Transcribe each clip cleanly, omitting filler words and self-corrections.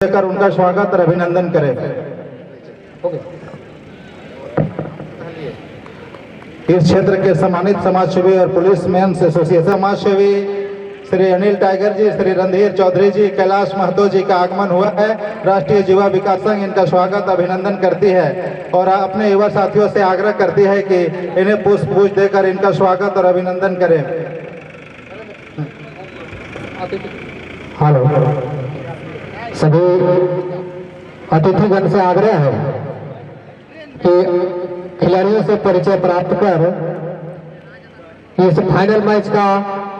देकर उनका स्वागत और अभिनंदन करें। इस क्षेत्र के सम्मानित समाजसेवी और पुलिस मेंस एसोसिएशन समाजसेवी श्री अनिल टाइगर जी, श्री रणधीर चौधरी जी, कैलाश महतो जी का आगमन हुआ है। राष्ट्रीय युवा विकास संघ इनका स्वागत अभिनंदन करती है और अपने युवा साथियों से आग्रह करती है कि इन्हें पुष्प देकर इनका स्वागत और अभिनंदन करें। हेलो, सभी अतिथिगण से आग्रह है कि खिलाड़ियों से परिचय प्राप्त कर इस फाइनल मैच का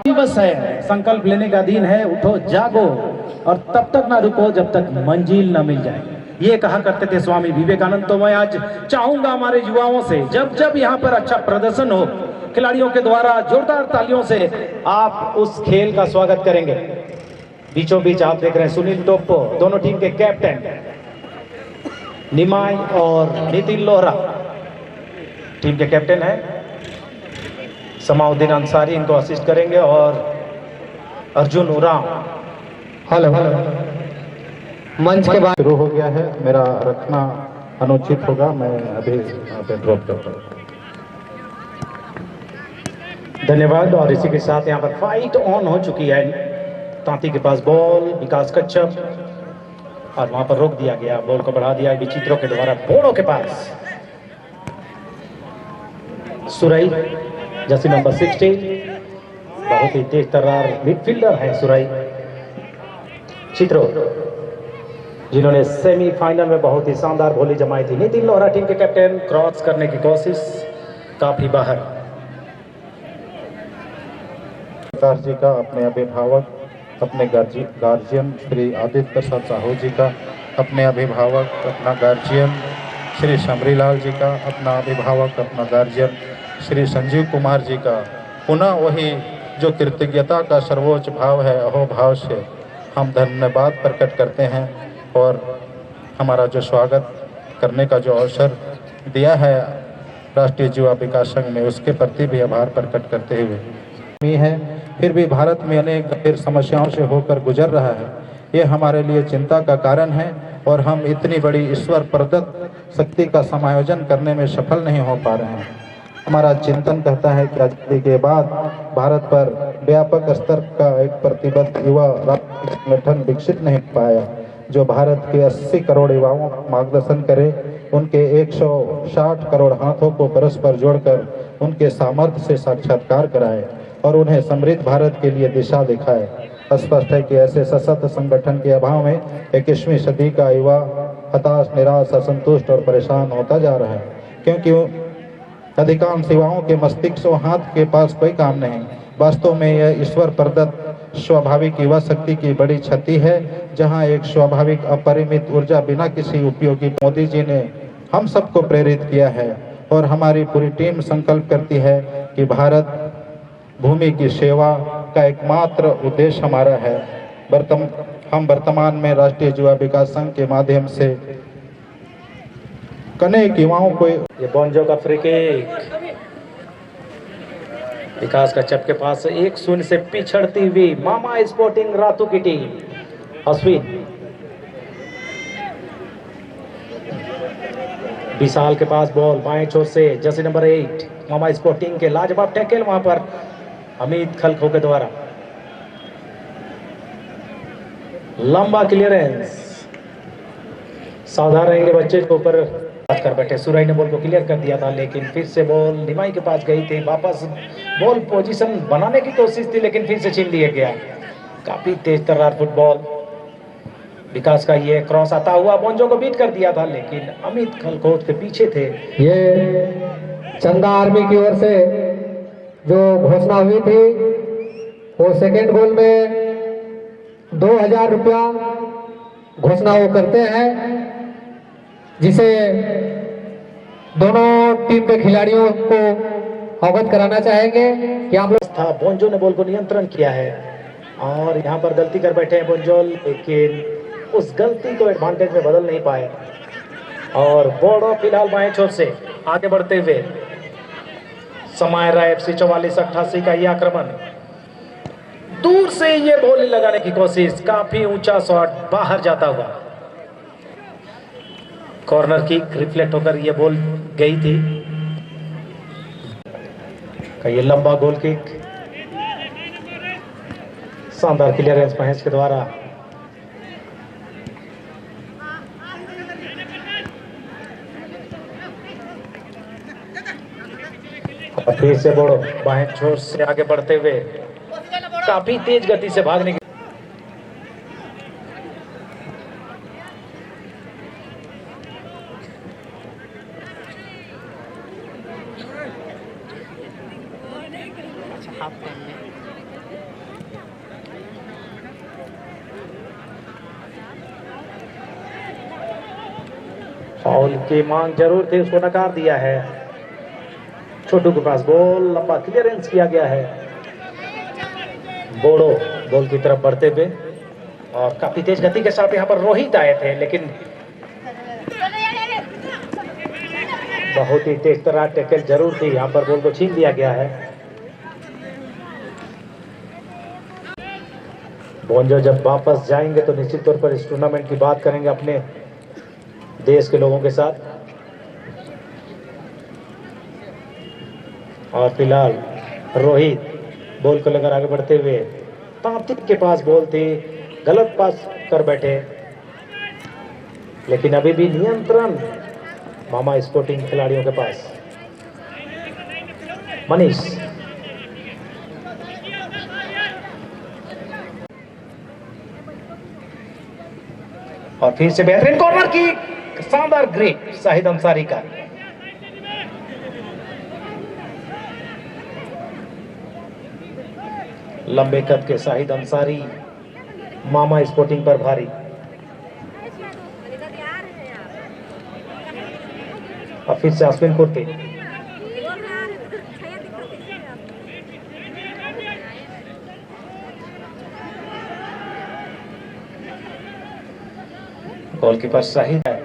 दिवस है, संकल्प लेने का दिन है। उठो जागो और तब तक ना रुको जब तक मंजिल ना मिल जाए, ये कहा करते थे स्वामी विवेकानंद। तो मैं आज चाहूंगा हमारे युवाओं से जब जब यहाँ पर अच्छा प्रदर्शन हो, खिलाड़ियों के द्वारा जोरदार तालियों से आप उस खेल का स्वागत करेंगे। बीचों बीच आप देख रहे हैं सुनील टोप्पो, दोनों टीम के कैप्टन निमाई और नितिन लोहरा टीम के कैप्टन हैं। समाउद्दीन अंसारी इनको असिस्ट करेंगे और अर्जुन उराम। हेलो, मंच के बाद शुरू हो गया है, मेरा रखना अनुचित होगा, मैं अभी यहाँ पे ड्रॉप करता हूँ। धन्यवाद। और इसी के साथ यहाँ पर फाइट ऑन हो चुकी है। तांती के पास बॉल, विकास कच्छप, और वहां पर रोक दिया गया, बॉल को बढ़ा दिया विचित्रों के द्वारा। बोड़ो के पास सुरई, जर्सी नंबर 16, बहुत ही तेज तर्रार मिडफील्डर है सुरई चित्रो, जिन्होंने सेमीफाइनल में बहुत ही शानदार बोली जमाई थी। नितिन लोहरा टीम के कैप्टन, क्रॉस करने की कोशिश काफी बाहर। प्रकाश जी का, अपने अभिभावक, अपने गार्जियन श्री आदित्य प्रसाद साहू जी का, अपने अभिभावक, अपना गार्जियन श्री शमरीलाल जी का, अपना अभिभावक, अपना गार्जियन श्री संजीव कुमार जी का। पुनः वही जो कृतज्ञता का सर्वोच्च भाव है, अहोभाव से हम धन्यवाद प्रकट करते हैं और हमारा जो स्वागत करने का जो अवसर दिया है राष्ट्रीय युवा विकास संघ में, उसके प्रति भी आभार प्रकट करते हुए है। फिर भी भारत में अनेक गंभीर समस्याओं से होकर गुजर रहा है, ये हमारे लिए चिंता का कारण है और हम इतनी बड़ी ईश्वर प्रदत्त शक्ति का समायोजन करने में सफल नहीं हो पा रहे हैं। हमारा चिंतन कहता है कि आजादी के बाद भारत पर व्यापक स्तर का एक प्रतिबद्ध युवा राष्ट्रीय संगठन विकसित नहीं पाया, जो भारत के 80 करोड़ युवाओं का मार्गदर्शन करे, उनके 160 करोड़ हाथों को परस्पर जोड़कर उनके सामर्थ्य से साक्षात्कार कराए और उन्हें समृद्ध भारत के लिए दिशा दिखाए। स्पष्ट है कि ऐसे सशक्त संगठन के अभाव में 21वीं सदी का युवा हताश, निराश, असंतुष्ट और परेशान होता जा रहा है, क्योंकि अधिकांश युवाओं के मस्तिष्क और हाथ के पास कोई काम नहीं। वास्तव में यह ईश्वर प्रदत्त स्वाभाविक युवा शक्ति की बड़ी क्षति है, जहां एक स्वाभाविक अपरिमित ऊर्जा बिना किसी उपयोगी मोदी जी ने हम सबको प्रेरित किया है और हमारी पूरी टीम संकल्प करती है कि भारत भूमि की सेवा का एकमात्र उद्देश्य हमारा है। हम वर्तमान में राष्ट्रीय युवा विकास संघ के माध्यम से अनेक युवाओं को ये बोंजो का फ्री किक, विकास का चप के पास 1-0 से पिछड़ती हुई मामा स्पोर्टिंग रातू की टीम। अश्विन विशाल के पास बॉल, बाएं छोर से जर्सी नंबर 8 मामा स्पोर्टिंग के लाजवाब टैकल वहां पर अमित खलखो के द्वारा। लंबा क्लियरेंस, सावधान रहेंगे बच्चे के ऊपर कर बैठे। सुरई ने बॉल को क्लियर कर दिया था, लेकिन फिर से बॉल निमाई के पास गई थी। वापस बॉल पोजीशन बनाने की कोशिश थी, लेकिन फिर से छीन लिया गया। काफी तेज तर्रार फुटबॉल, विकास का ये क्रॉस आता हुआ बोंजो को बीट कर दिया था, लेकिन अमित खलखोट के पीछे थे। ये चंदा आर्मी की ओर से जो घोषणा हुई थी, वो सेकेंड गोल में 2000 रुपया घोषणा वो करते हैं, जिसे दोनों टीम के खिलाड़ियों को अवगत कराना चाहेंगे कि आप लोग था। बोंजो ने बॉल को नियंत्रण किया है और यहाँ पर गलती कर बैठे हैं बोंजो, लेकिन उस गलती को एडवांटेज में बदल नहीं पाए। और बोड़ो फिलहाल बाएं छोर से आगे बढ़ते हुए समय रहा FC 44-88 का ये आक्रमण। दूर से ये बॉल लगाने की कोशिश, काफी ऊंचा शॉट बाहर जाता हुआ। कॉर्नर की रिफ्लेक्ट होकर ये बॉल गई थी। का ये लंबा गोल किक, शानदार क्लियरेंस महेश के द्वारा। और फिर से बोड़ो बाएं छोर से आगे बढ़ते हुए काफी तेज गति से भागने की फाउल की मांग जरूर थी, उसको नकार दिया है। छोटू के पास बॉल, लंबा क्लियरेंस किया गया है। बोड़ो बॉल की तरफ बढ़ते हुए और काफी तेज गति के साथ यहाँ पर रोहित आए थे, लेकिन बहुत ही तेज तरह टैकल जरूर थी, यहाँ पर बॉल को छीन लिया गया है। बोंजो जब वापस जाएंगे तो निश्चित तौर पर इस टूर्नामेंट की बात करेंगे अपने देश के लोगों के साथ। और फिलहाल रोहित बॉल को लेकर आगे बढ़ते हुए, तांतिक के पास बॉल थी, गलत पास कर बैठे, लेकिन अभी भी नियंत्रण मामा स्पोर्टिंग खिलाड़ियों के पास। मनीष और फिर से बेहतरीन कॉर्नर की शानदार ग्रेट शाहिद अंसारी का। लंबे कद के शाहिद अंसारी मामा स्पोर्टिंग पर भारी। और फिर से अश्विन कुर्ती, गोलकीपर शाहिद है।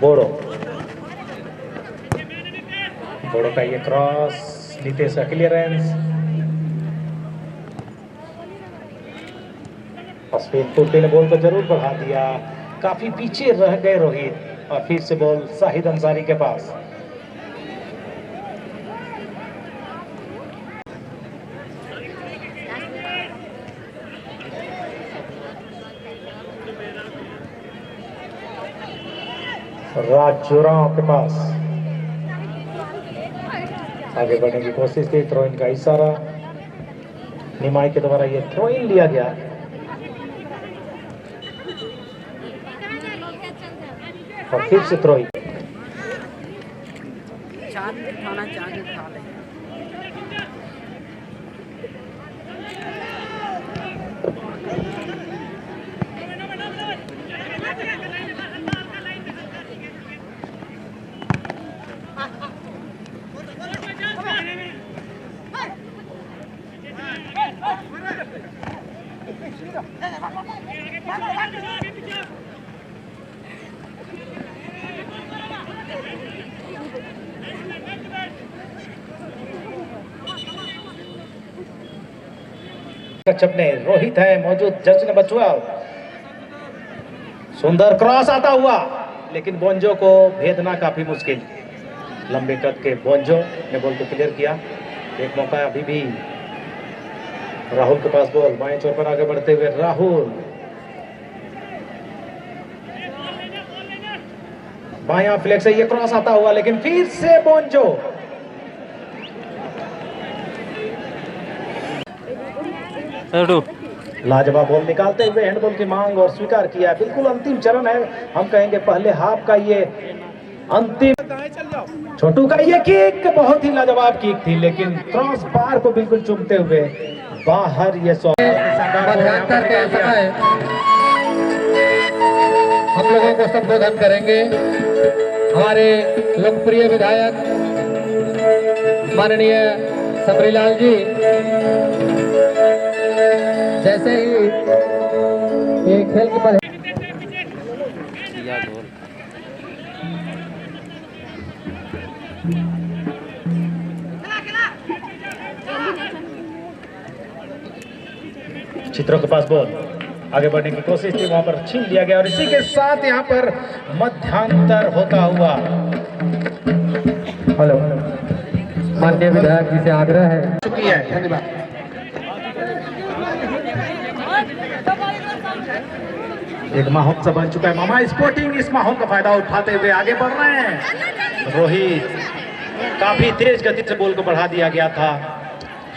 बोड़ो का ये क्रॉस, नितेश का क्लियरेंस, अश्विन कुर्ती ने बॉल को जरूर बढ़ा दिया, काफी पीछे रह गए रोहित। और फिर से बॉल शाहिद अंसारी के पास। राजूराव के पास आगे बढ़ने की कोशिश थी, थ्रो इन का इशारा निमाई के द्वारा ये थ्रो इन लिया गया। और फिर से थ्रो इन। चपने रोहित है मौजूद, जस्ट नंबर 12। सुंदर क्रॉस आता हुआ, लेकिन बोंजो को भेदना काफी मुश्किल। लंबे कद के बोंजो ने बॉल को क्लियर किया। एक मौका अभी भी राहुल के पास बॉल, बाएं छोर पर आगे बढ़ते हुए राहुल, बायां फ्लैग से ये क्रॉस आता हुआ, लेकिन फिर से बोंजो। लाजवाब बॉल निकालते हुए हैंडबॉल की मांग और स्वीकार किया। बिल्कुल अंतिम चरण है, हम कहेंगे पहले हाफ का ये अंतिम। छोटू का ये किक बहुत ही लाजवाब किक थी, लेकिन क्रॉस बार को बिल्कुल चुमते हुए बाहर ये मध्यांतर के समय हम लोगों को संबोधन करेंगे हमारे लोकप्रिय विधायक माननीय समरीलाल जी। जैसे ही ये खेल की पर चित्रों के पास बॉल, आगे बढ़ने की कोशिश थी, वहां पर छीन लिया गया और इसी के साथ यहाँ पर मध्यांतर होता हुआ। हेलो, माननीय विधायक जी से आग्रह है चुकी है। धन्यवाद। एक महोत्सव बन चुका है। मामा स्पोर्टिंग इस माहौल का फायदा उठाते हुए आगे बढ़ रहे हैं। रोहित काफी तेज गति से बॉल को बढ़ा दिया गया था।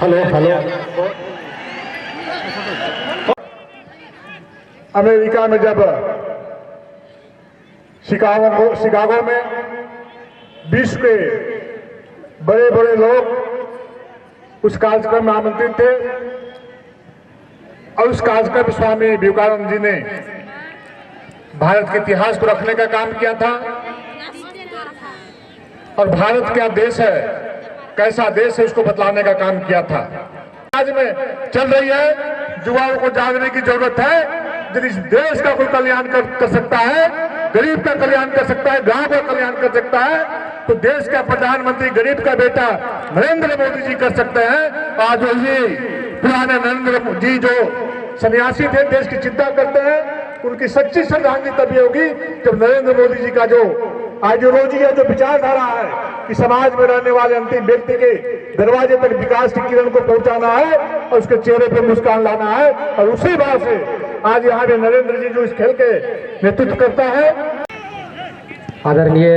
हेलो हेलो, अमेरिका में जब शिकागो में विश्व के बड़े बड़े लोग उस कार्यक्रम में आमंत्रित थे और उस कार्यक्रम में स्वामी विवेकानंद जी ने भारत के इतिहास को रखने का काम किया था और भारत क्या देश है, कैसा देश है, उसको बतलाने का काम किया था। आज में चल रही है, युवाओं को जागने की जरूरत है। यदि इस देश का कोई कल्याण कर सकता है, गरीब का कल्याण कर सकता है, गांव का कल्याण कर सकता है, तो देश का प्रधानमंत्री गरीब का बेटा नरेंद्र मोदी जी कर सकते हैं। आज वही पुराने नरेंद्र मोदी जी जो सन्यासी थे, देश की चिंता करते हैं, उनकी सच्ची श्रद्धांजलि तभी होगी जब नरेंद्र मोदी जी का जो आइडियोलॉजी है, जो विचारधारा है कि समाज में रहने वाले अंतिम व्यक्ति के दरवाजे तक विकास की किरण को पहुंचाना है और उसके चेहरे पर मुस्कान लाना है, और उसी बात से आज यहाँ पे नरेंद्र जी जो इस खेल के नेतृत्व करता है, आदरणीय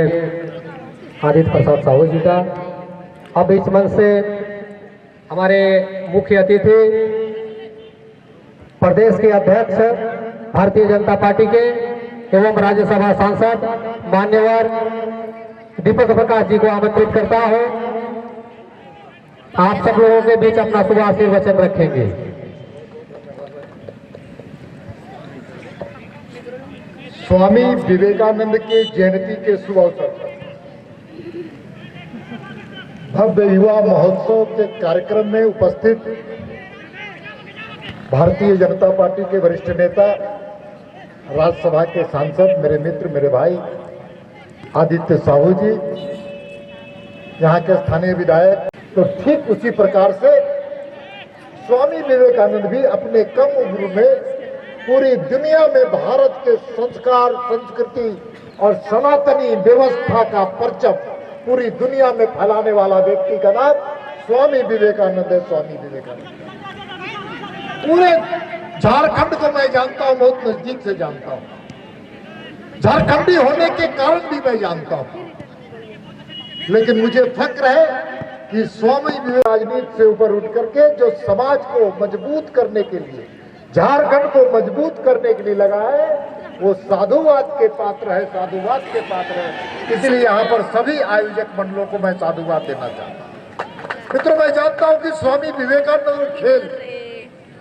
आदित्य प्रसाद साहू जी का। अब इस मंच से हमारे मुख्य अतिथि प्रदेश के अध्यक्ष भारतीय जनता पार्टी के एवं राज्यसभा सांसद मान्यवर दीपक प्रकाश जी को आमंत्रित करता है। आप सब लोगों के बीच अपना शुभ आशीर्वचन रखेंगे। स्वामी विवेकानंद के जयंती के शुभ अवसर पर भव्य युवा महोत्सव के कार्यक्रम में उपस्थित भारतीय जनता पार्टी के वरिष्ठ नेता, राज्यसभा के सांसद, मेरे मित्र, मेरे भाई आदित्य साहू जी, यहाँ के स्थानीय विधायक, तो ठीक उसी प्रकार से स्वामी विवेकानंद भी अपने कम उम्र में पूरी दुनिया में भारत के संस्कार, संस्कृति और सनातनी व्यवस्था का परचम पूरी दुनिया में फैलाने वाला व्यक्ति का नाम स्वामी विवेकानंद है। स्वामी विवेकानंद पूरे झारखंड को मैं जानता हूं, बहुत नजदीक से जानता हूं, झारखंडी होने के कारण भी मैं जानता हूं, लेकिन मुझे फक्र है कि स्वामी विवेकानंद राजनीति से ऊपर उठ करके जो समाज को मजबूत करने के लिए, झारखंड को मजबूत करने के लिए लगा है, वो साधुवाद के पात्र है, साधुवाद के पात्र है। इसलिए यहाँ पर सभी आयोजक मंडलों को मैं साधुवाद देना चाहता हूँ। मित्रों, मैं जानता हूँ कि स्वामी विवेकानंद खेल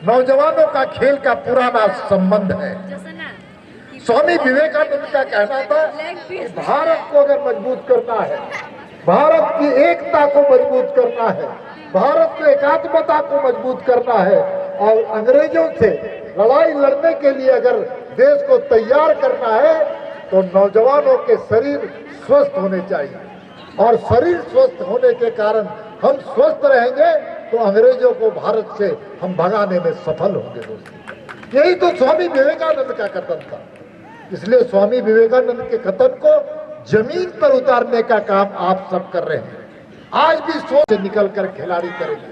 नौजवानों का खेल का पुराना संबंध है। स्वामी विवेकानंद का कहना था कि भारत को अगर मजबूत करना है, भारत की एकता को मजबूत करना है, भारत की एकात्मता को मजबूत करना है और अंग्रेजों से लड़ाई लड़ने के लिए अगर देश को तैयार करना है, तो नौजवानों के शरीर स्वस्थ होने चाहिए, और शरीर स्वस्थ होने के कारण हम स्वस्थ रहेंगे तो अंग्रेजों को भारत से हम भगाने में सफल होंगे। दोस्तों, यही तो स्वामी विवेकानंद का कथन था। इसलिए स्वामी विवेकानंद के कथन को जमीन पर उतारने का काम आप सब कर रहे हैं। आज भी सोच से निकल कर खिलाड़ी करेंगे,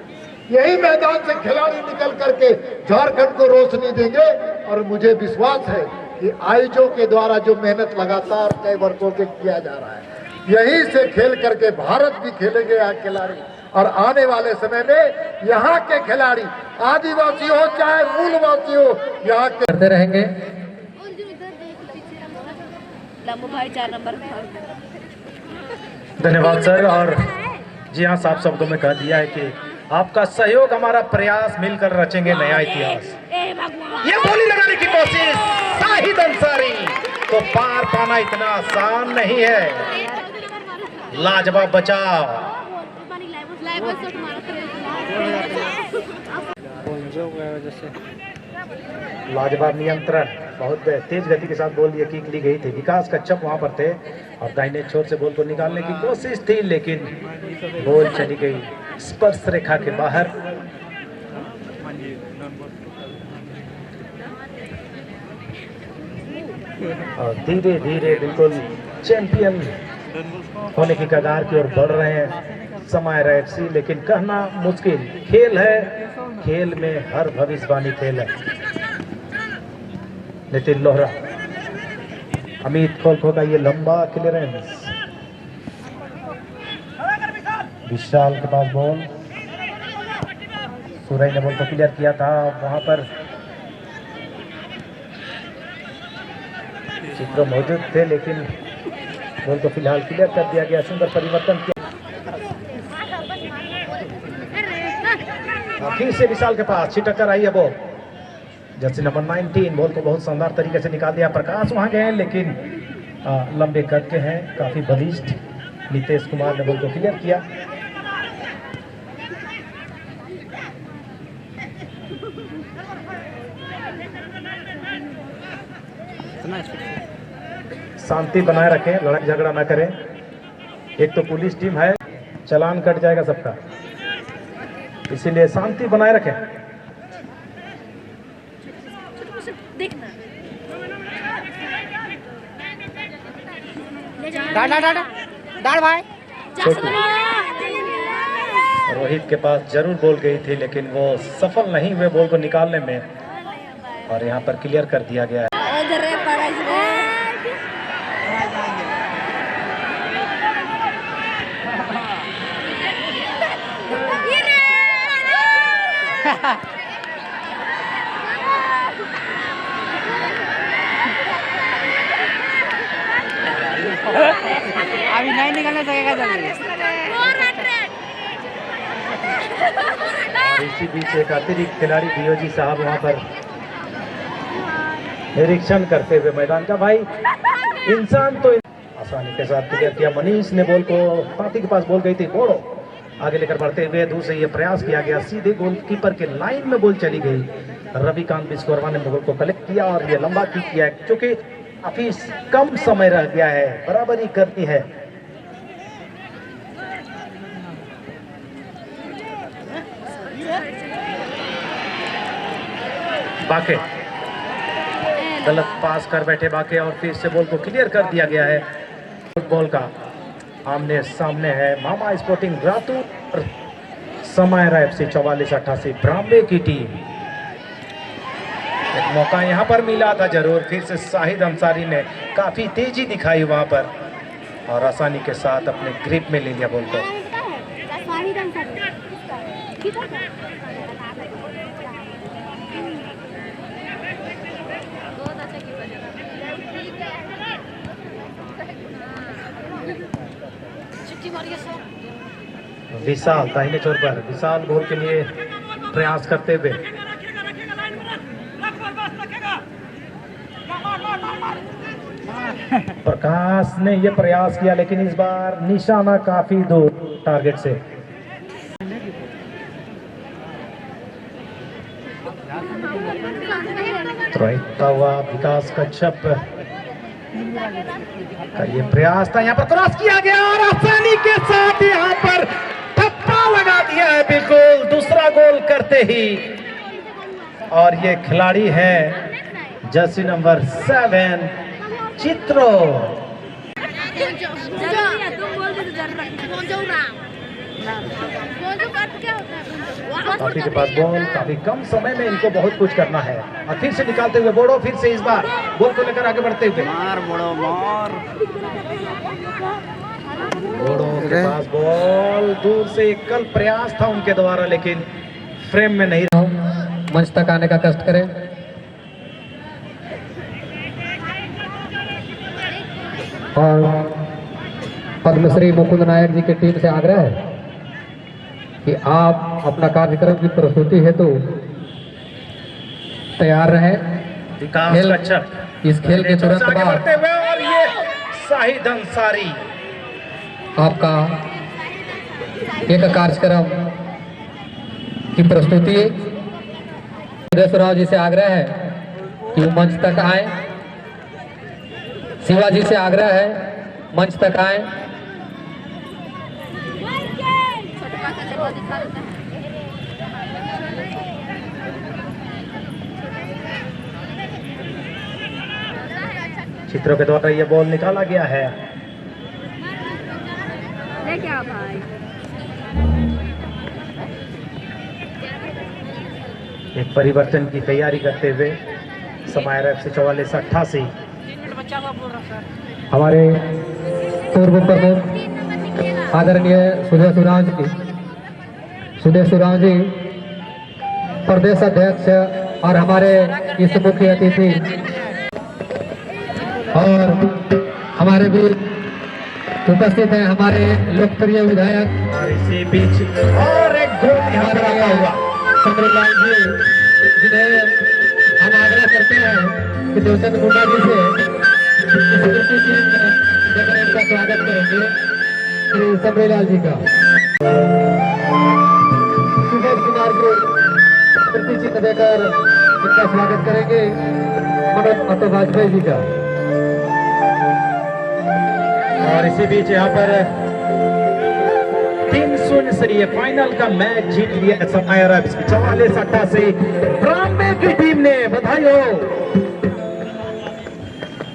यही मैदान से खिलाड़ी निकल करके झारखंड को रोशनी देंगे। और मुझे विश्वास है कि आयोजकों के द्वारा जो मेहनत लगातार कई वर्षों से किया जा रहा है, यहीं से खेल करके भारत भी खेलेंगे यहाँ खिलाड़ी, और आने वाले समय में यहाँ के खिलाड़ी आदिवासी हो चाहे मूलवासी हो, यहाँ के करते रहेंगे। भाई 4 नंबर। धन्यवाद सर। और जी हाँ, साफ शब्दों में कह दिया है कि आपका सहयोग, हमारा प्रयास, मिलकर रचेंगे नया इतिहास। ये बोली लगाने की कोशिश शाहिद अंसारी, तो पार पाना इतना आसान नहीं है। लाजवाब बचाव, लाजवाब नियंत्रण, बहुत तेज गति के साथ बॉल ये किक ली गई थी। विकास कच्छप वहां पर थे और दाहिने छोर से बॉल को निकालने की कोशिश थी, लेकिन बॉल चली गई स्पर्श रेखा के बाहर। और धीरे धीरे बिल्कुल चैंपियन होने की कगार की ओर बढ़ रहे हैं समायर एफसी। लेकिन कहना मुश्किल, खेल है, खेल में हर भविष्यवाणी खेल है। नितिन लोहरा, अमित खोलखो का ये लंबा क्लियरेंस, विशाल के पास बॉल, सूरज ने बॉल को क्लियर किया था, वहां पर चित्र मौजूद थे लेकिन बॉल को फिलहाल क्लियर कर दिया गया। सुंदर परिवर्तन किया, फिर से विशाल के पास छिटकर आई है बॉल, जर्सी नंबर 19 बॉल को बहुत शानदार तरीके से निकाल दिया। प्रकाश वहां गए लेकिन लंबे कद के हैं, काफी बलिष्ठ नीतीश कुमार ने बॉल को क्लियर किया। शांति बनाए रखें, लड़ाई झगड़ा ना करें। एक तो पुलिस टीम है, चालान कट जाएगा सबका, इसीलिए शांति बनाए रखें। देखना डाल भाई। रोहित के पास जरूर बॉल गई थी लेकिन वो सफल नहीं हुए बॉल को निकालने में, और यहाँ पर क्लियर कर दिया गया है। अभी नहीं निकलने सकेगा जल्दी। और इसी बीच एक अतिरिक्त खिलाड़ी बीओजी साहब वहां पर निरीक्षण करते हुए मैदान का। भाई इंसान तो आसानी के साथ क्लियर किया। मनीष ने बॉल को, पाती के पास बॉल गई थी, बोड़ो आगे लेकर बढ़ते हुए दूर से ये प्रयास किया गया, सीधे गोलकीपर के लाइन में बॉल चली गई। रविकांत बिस्कोरवा ने बॉल को कलेक्ट किया और ये लंबा किक किया, क्योंकि काफी कम समय रह गया है, बराबरी करनी है। बाके गलत पास कर बैठे बाके, और फिर से बॉल को क्लियर कर दिया गया है। फुटबॉल का आमने सामने है मामा स्पोर्टिंग रातू और समायरा एफसी 44-88 ब्राह्मणे की टीम। एक मौका यहां पर मिला था जरूर, फिर से शाहिद अंसारी ने काफी तेजी दिखाई वहां पर और आसानी के साथ अपने ग्रिप में ले लिया बॉल को। विशाल दाहिने छोर पर, विशाल गोल के लिए प्रयास करते हुए, प्रकाश ने यह प्रयास किया लेकिन इस बार निशाना काफी दूर टारगेट से। रहता हुआ विकास कच्छप का ये प्रयास था, यहाँ पर क्रॉस किया गया और आसानी के साथ यहाँ पर ठप्पा लगा दिया है बिल्कुल दूसरा गोल करते ही। और ये खिलाड़ी है जर्सी नंबर 7 चित्रो। काफी के पास बॉल, काफी कम समय में इनको बहुत कुछ करना है। और फिर से निकालते हुए बोड़ो, फिर से इस बार बॉल को लेकर आगे बढ़ते हुए बोड़ो के पास बॉल, दूर से कल प्रयास था उनके द्वारा लेकिन फ्रेम में नहीं रहा। मंच तक आने का कष्ट करें। और पद्मश्री मुकुंद नायक जी की टीम से आग्रह है कि आप अपना कार्यक्रम की प्रस्तुति हेतु तैयार रहें। विकास अच्छा इस खेल के तुरंत बाद और ये शाहिद अंसारी आपका एक कार्यक्रम की प्रस्तुति। सुरेश जी से आग्रह है कि मंच तक आए। शिवाजी से आग्रह है मंच तक आए। चित्रों के द्वारा यह बॉल निकाला गया है। ले क्या भाई? एक परिवर्तन की तैयारी करते हुए समय रख से 44-88 हमारे पूर्व प्रमुख आदरणीय सुधे सुराव जी प्रदेश अध्यक्ष और हमारे इस मुख्य अतिथि और हमारे भी उपस्थित हैं हमारे लोकप्रिय विधायक और इसी बीच और एक गोल यहाँ पर आता हुआ शमरीलाल जी, जिन्हें हम आग्रह करते हैं कि देवचंद मुंडा जी से इस कृषि टीम में देकर इनका स्वागत करेंगे श्री शमरीलाल जी का। सुबोध कुमार को कृषि चिन्ह देकर इनका स्वागत करेंगे मनोज अतो वाजपेयी जी का। और इसी बीच यहाँ पर 3-0 से ये फाइनल का मैच जीत लिया समय 44-88 ब्राह्मण की टीम ने। बधाई हो।